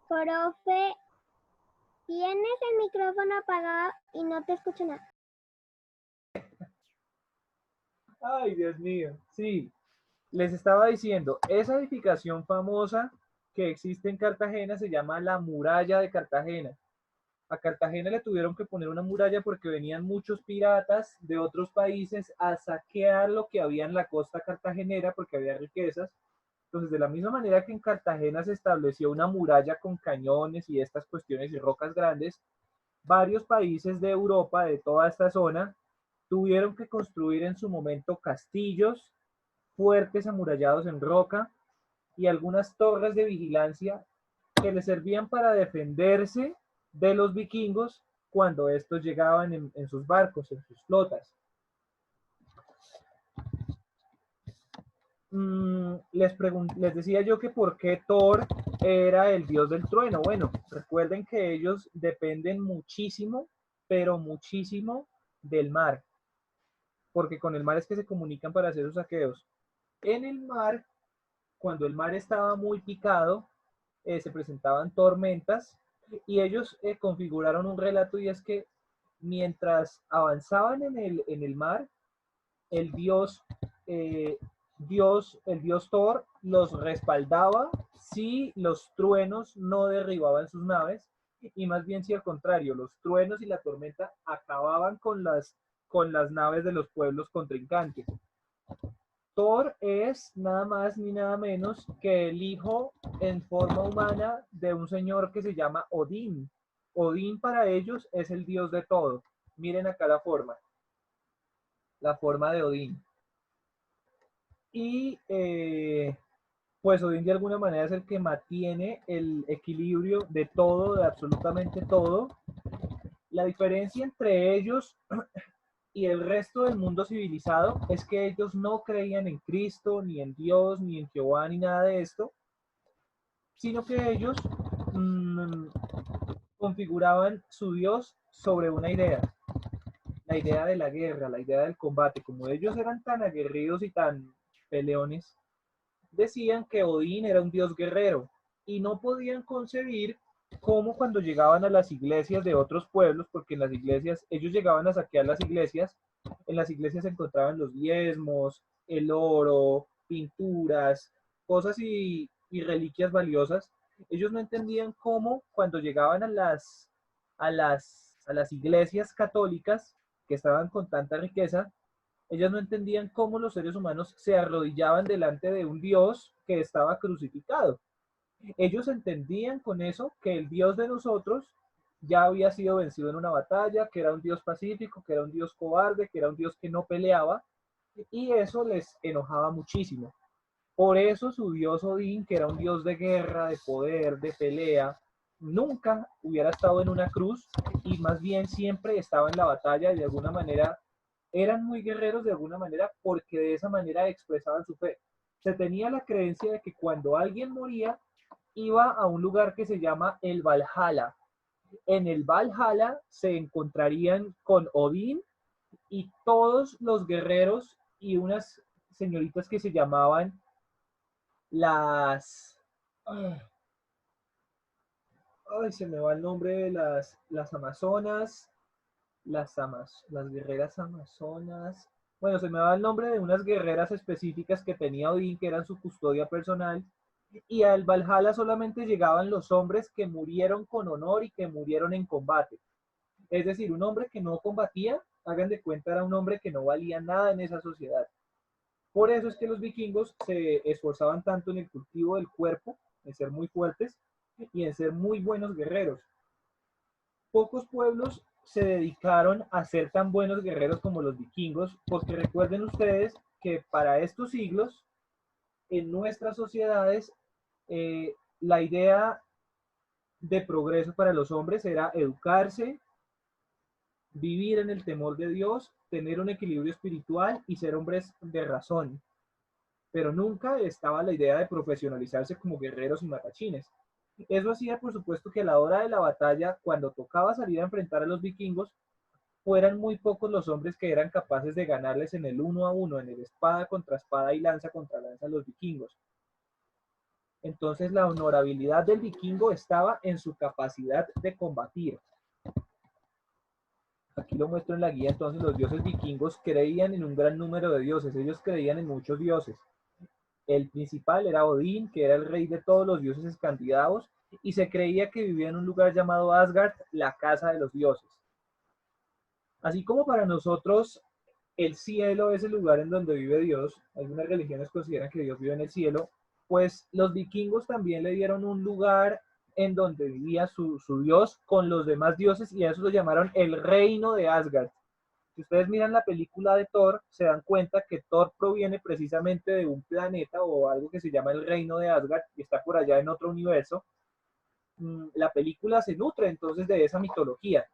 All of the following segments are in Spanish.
Profe, tienes el micrófono apagado y no te escucho nada. Ay, Dios mío. Sí, les estaba diciendo, esa edificación famosa que existe en Cartagena se llama la Muralla de Cartagena. A Cartagena le tuvieron que poner una muralla porque venían muchos piratas de otros países a saquear lo que había en la costa cartagenera porque había riquezas. Entonces, de la misma manera que en Cartagena se estableció una muralla con cañones y estas cuestiones y rocas grandes, varios países de Europa, de toda esta zona, tuvieron que construir en su momento castillos fuertes amurallados en roca y algunas torres de vigilancia que les servían para defenderse de los vikingos cuando estos llegaban en sus barcos, en sus flotas. Les decía yo que por qué Thor era el dios del trueno. Bueno, recuerden que ellos dependen muchísimo, pero muchísimo del mar, porque con el mar es que se comunican para hacer sus saqueos. En el mar, cuando el mar estaba muy picado, se presentaban tormentas y ellos configuraron un relato y es que mientras avanzaban en el mar, el eh, el dios Thor los respaldaba si los truenos no derribaban sus naves y más bien si al contrario, los truenos y la tormenta acababan con las naves de los pueblos contrincantes. Thor es nada más ni nada menos que el hijo en forma humana de un señor que se llama Odín. Odín para ellos es el dios de todo. Miren acá la forma de Odín. Y pues Odín de alguna manera es el que mantiene el equilibrio de todo, de absolutamente todo. La diferencia entre ellos y el resto del mundo civilizado es que ellos no creían en Cristo, ni en Dios, ni en Jehová, ni nada de esto, sino que ellos mmm, configuraban su Dios sobre una idea, la idea de la guerra, la idea del combate. Como ellos eran tan aguerridos y tan peleones, decían que Odín era un dios guerrero y no podían concebir cómo cuando llegaban a las iglesias de otros pueblos, porque en las iglesias, ellos llegaban a saquear las iglesias, en las iglesias se encontraban los diezmos, el oro, pinturas, cosas y reliquias valiosas. Ellos no entendían cómo cuando llegaban a las iglesias católicas que estaban con tanta riqueza, ellas no entendían cómo los seres humanos se arrodillaban delante de un Dios que estaba crucificado. Ellos entendían con eso que el Dios de nosotros ya había sido vencido en una batalla, que era un Dios pacífico, que era un Dios cobarde, que era un Dios que no peleaba, y eso les enojaba muchísimo. Por eso su dios Odín, que era un dios de guerra, de poder, de pelea, nunca hubiera estado en una cruz y más bien siempre estaba en la batalla y de alguna manera eran muy guerreros de alguna manera porque de esa manera expresaban su fe. Se tenía la creencia de que cuando alguien moría iba a un lugar que se llama el Valhalla. En el Valhalla se encontrarían con Odín y todos los guerreros y unas señoritas que se llamaban las... Ay, se me va el nombre de las amazonas, las guerreras amazonas. Bueno, se me va el nombre de unas guerreras específicas que tenía Odín, que eran su custodia personal. Y al Valhalla solamente llegaban los hombres que murieron con honor y que murieron en combate. Es decir, un hombre que no combatía, hagan de cuenta, era un hombre que no valía nada en esa sociedad. Por eso es que los vikingos se esforzaban tanto en el cultivo del cuerpo, en ser muy fuertes y en ser muy buenos guerreros. Pocos pueblos se dedicaron a ser tan buenos guerreros como los vikingos, porque recuerden ustedes que para estos siglos, en nuestras sociedades, la idea de progreso para los hombres era educarse, vivir en el temor de Dios, tener un equilibrio espiritual y ser hombres de razón. Pero nunca estaba la idea de profesionalizarse como guerreros y matachines. Eso hacía, por supuesto, que a la hora de la batalla, cuando tocaba salir a enfrentar a los vikingos, fueran muy pocos los hombres que eran capaces de ganarles en el uno a uno, en el espada contra espada y lanza contra lanza a los vikingos. Entonces la honorabilidad del vikingo estaba en su capacidad de combatir. Aquí lo muestro en la guía. Entonces los dioses vikingos creían en un gran número de dioses. Ellos creían en muchos dioses. El principal era Odín, que era el rey de todos los dioses escandinavos, y se creía que vivía en un lugar llamado Asgard, la casa de los dioses. Así como para nosotros el cielo es el lugar en donde vive Dios, algunas religiones consideran que Dios vive en el cielo, pues los vikingos también le dieron un lugar en donde vivía su Dios con los demás dioses, y a eso lo llamaron el reino de Asgard. Si ustedes miran la película de Thor, se dan cuenta que Thor proviene precisamente de un planeta o algo que se llama el reino de Asgard y está por allá en otro universo. La película se nutre entonces de esa mitología.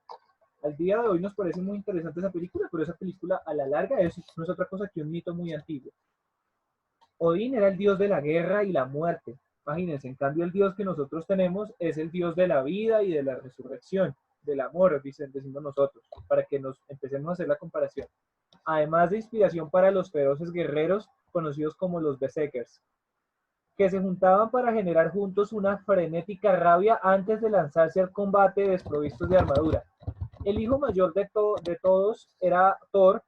Al día de hoy nos parece muy interesante esa película, pero esa película a la larga no es otra cosa que un mito muy antiguo. Odín era el dios de la guerra y la muerte. Imagínense, en cambio el dios que nosotros tenemos es el dios de la vida y de la resurrección, del amor, decimos nosotros, para que nos empecemos a hacer la comparación. Además de inspiración para los feroces guerreros conocidos como los Berserkers, que se juntaban para generar juntos una frenética rabia antes de lanzarse al combate desprovistos de armadura. El hijo mayor de todos era Thor,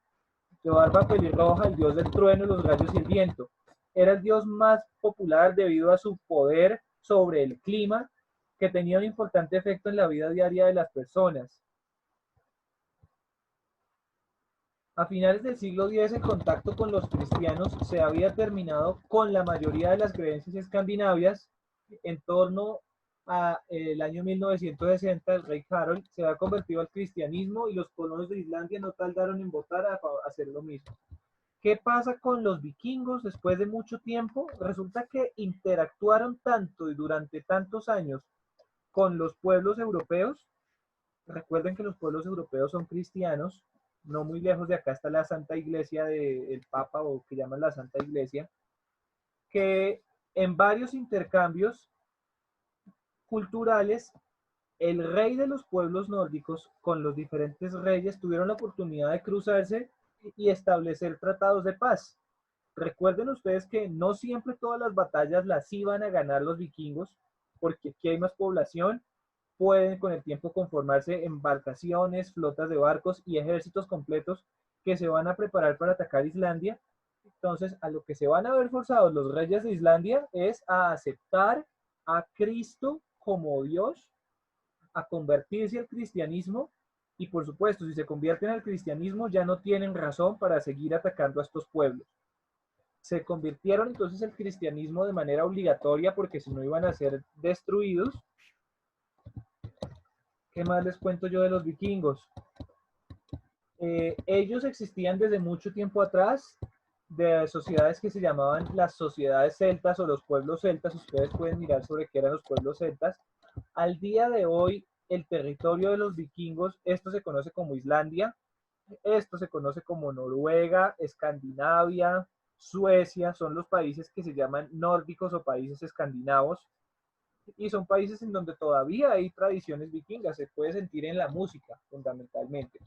de barba pelirroja, el dios del trueno, los rayos y el viento. Era el dios más popular debido a su poder sobre el clima, que tenía un importante efecto en la vida diaria de las personas. A finales del siglo X, el contacto con los cristianos se había terminado con la mayoría de las creencias escandinavias. En torno al año 1960, el rey Harold se había convertido al cristianismo y los colonos de Islandia no tardaron en votar a hacer lo mismo. ¿Qué pasa con los vikingos después de mucho tiempo? Resulta que interactuaron tanto y durante tantos años con los pueblos europeos. Recuerden que los pueblos europeos son cristianos. No muy lejos de acá está la Santa Iglesia del Papa, o que llaman la Santa Iglesia, que en varios intercambios culturales, el rey de los pueblos nórdicos con los diferentes reyes tuvieron la oportunidad de cruzarse y establecer tratados de paz. Recuerden ustedes que no siempre todas las batallas las iban a ganar los vikingos, porque aquí hay más población, pueden con el tiempo conformarse embarcaciones, flotas de barcos y ejércitos completos que se van a preparar para atacar Islandia. Entonces, a lo que se van a ver forzados los reyes de Islandia es a aceptar a Cristo como Dios, a convertirse al cristianismo, y por supuesto, si se convierten al cristianismo ya no tienen razón para seguir atacando a estos pueblos. Se convirtieron entonces al cristianismo de manera obligatoria porque si no iban a ser destruidos. ¿Qué más les cuento yo de los vikingos? Ellos existían desde mucho tiempo atrás, de sociedades que se llamaban las sociedades celtas o los pueblos celtas. Ustedes pueden mirar sobre qué eran los pueblos celtas. Al día de hoy, el territorio de los vikingos, esto se conoce como Islandia, esto se conoce como Noruega, Escandinavia, Suecia, son los países que se llaman nórdicos o países escandinavos, y son países en donde todavía hay tradiciones vikingas, se puede sentir en la música fundamentalmente.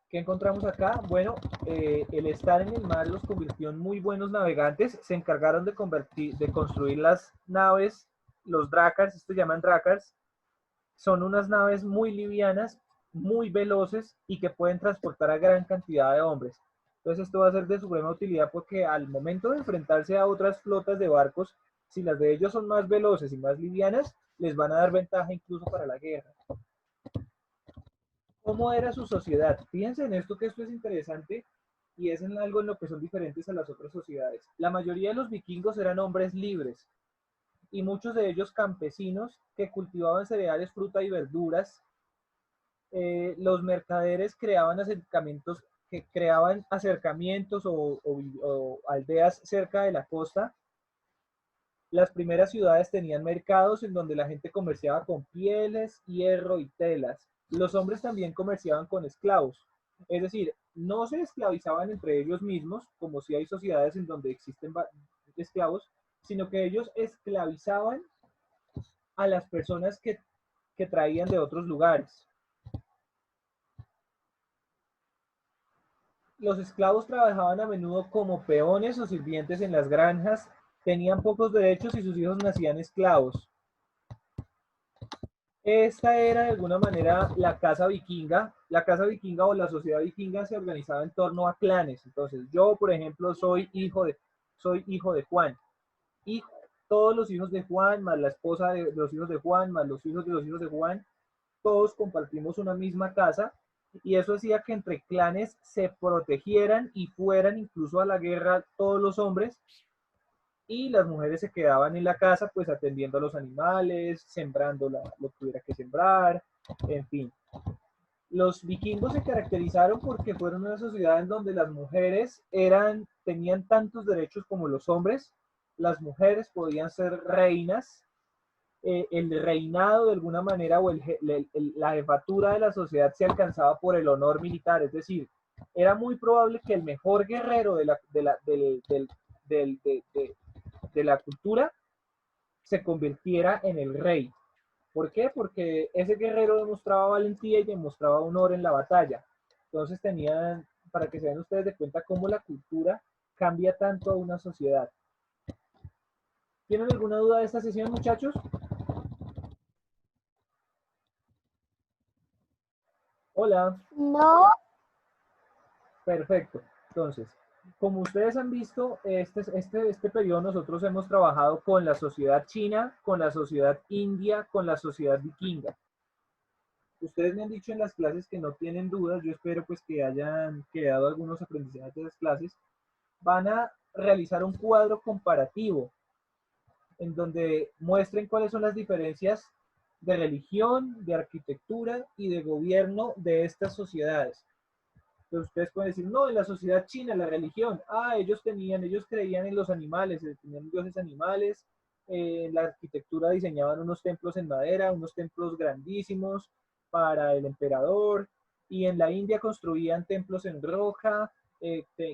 ¿Qué encontramos acá? Bueno, el estar en el mar los convirtió en muy buenos navegantes. Se encargaron de construir las naves, los drakars, estos llaman drakars. Son unas naves muy livianas, muy veloces y que pueden transportar a gran cantidad de hombres. Entonces esto va a ser de suprema utilidad porque al momento de enfrentarse a otras flotas de barcos, si las de ellos son más veloces y más livianas, les van a dar ventaja incluso para la guerra. ¿Cómo era su sociedad? Fíjense en esto, que esto es interesante y es en algo en lo que son diferentes a las otras sociedades. La mayoría de los vikingos eran hombres libres y muchos de ellos campesinos que cultivaban cereales, fruta y verduras. Los mercaderes creaban acercamientos o aldeas cerca de la costa. Las primeras ciudades tenían mercados en donde la gente comerciaba con pieles, hierro y telas. Los hombres también comerciaban con esclavos. Es decir, no se esclavizaban entre ellos mismos, como si hay sociedades en donde existen esclavos, sino que ellos esclavizaban a las personas que traían de otros lugares. Los esclavos trabajaban a menudo como peones o sirvientes en las granjas, tenían pocos derechos y sus hijos nacían esclavos. Esta era de alguna manera la casa vikinga. La casa vikinga o la sociedad vikinga se organizaba en torno a clanes. Entonces, yo, por ejemplo, soy hijo de Juan. Y todos los hijos de Juan, más la esposa de los hijos de Juan, más los hijos de los hijos de Juan, todos compartimos una misma casa. Y eso hacía que entre clanes se protegieran y fueran incluso a la guerra todos los hombres y las mujeres se quedaban en la casa pues atendiendo a los animales, sembrando lo que hubiera que sembrar, en fin. Los vikingos se caracterizaron porque fueron una sociedad en donde las mujeres tenían tantos derechos como los hombres, las mujeres podían ser reinas, el reinado de alguna manera o la jefatura de la sociedad se alcanzaba por el honor militar, es decir, era muy probable que el mejor guerrero de la cultura se convirtiera en el rey. ¿Por qué? Porque ese guerrero demostraba valentía y demostraba honor en la batalla. Entonces tenían, para que se den ustedes de cuenta cómo la cultura cambia tanto a una sociedad. ¿Tienen alguna duda de esta sesión, muchachos? Hola. No. Perfecto. Entonces, como ustedes han visto, este periodo nosotros hemos trabajado con la sociedad china, con la sociedad india, con la sociedad vikinga. Ustedes me han dicho en las clases que no tienen dudas, yo espero pues que hayan quedado algunos aprendizajes de las clases. Van a realizar un cuadro comparativo en donde muestren cuáles son las diferencias de religión, de arquitectura y de gobierno de estas sociedades. Entonces ustedes pueden decir, no, en la sociedad china, la religión, ellos creían en los animales, tenían dioses animales, en la arquitectura diseñaban unos templos en madera, unos templos grandísimos para el emperador, y en la India construían templos en roca,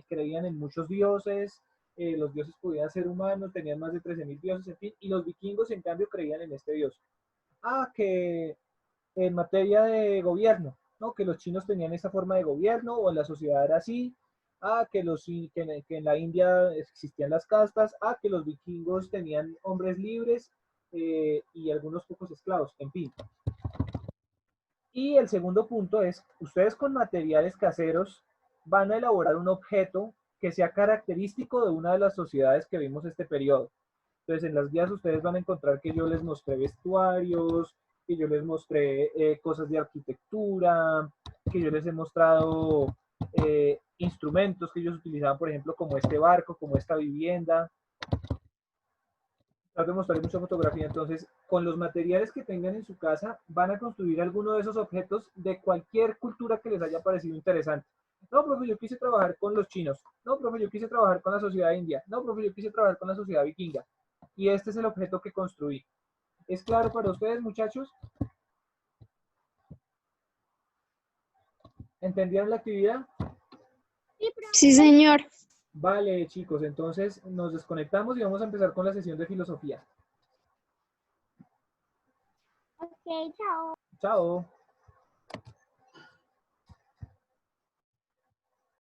creían en muchos dioses, los dioses podían ser humanos, tenían más de 13.000 dioses, en fin, y los vikingos en cambio creían en este dios. Que en materia de gobierno, ¿no? Que los chinos tenían esa forma de gobierno o la sociedad era así, que en la India existían las castas, que los vikingos tenían hombres libres y algunos pocos esclavos, en fin. Y el segundo punto es, ustedes con materiales caseros van a elaborar un objeto que sea característico de una de las sociedades que vimos este periodo. Entonces, en las guías ustedes van a encontrar que yo les mostré vestuarios, que yo les mostré cosas de arquitectura, que yo les he mostrado instrumentos que ellos utilizaban, por ejemplo, como este barco, como esta vivienda. Trato de mostrarles mucha fotografía. Entonces, con los materiales que tengan en su casa, van a construir alguno de esos objetos de cualquier cultura que les haya parecido interesante. No, profe, yo quise trabajar con los chinos. No, profe, yo quise trabajar con la sociedad india. No, profe, yo quise trabajar con la sociedad vikinga. Y este es el objeto que construí. ¿Es claro para ustedes, muchachos? ¿Entendieron la actividad? Sí, señor. Vale, chicos, entonces nos desconectamos y vamos a empezar con la sesión de filosofía. Ok, chao. Chao.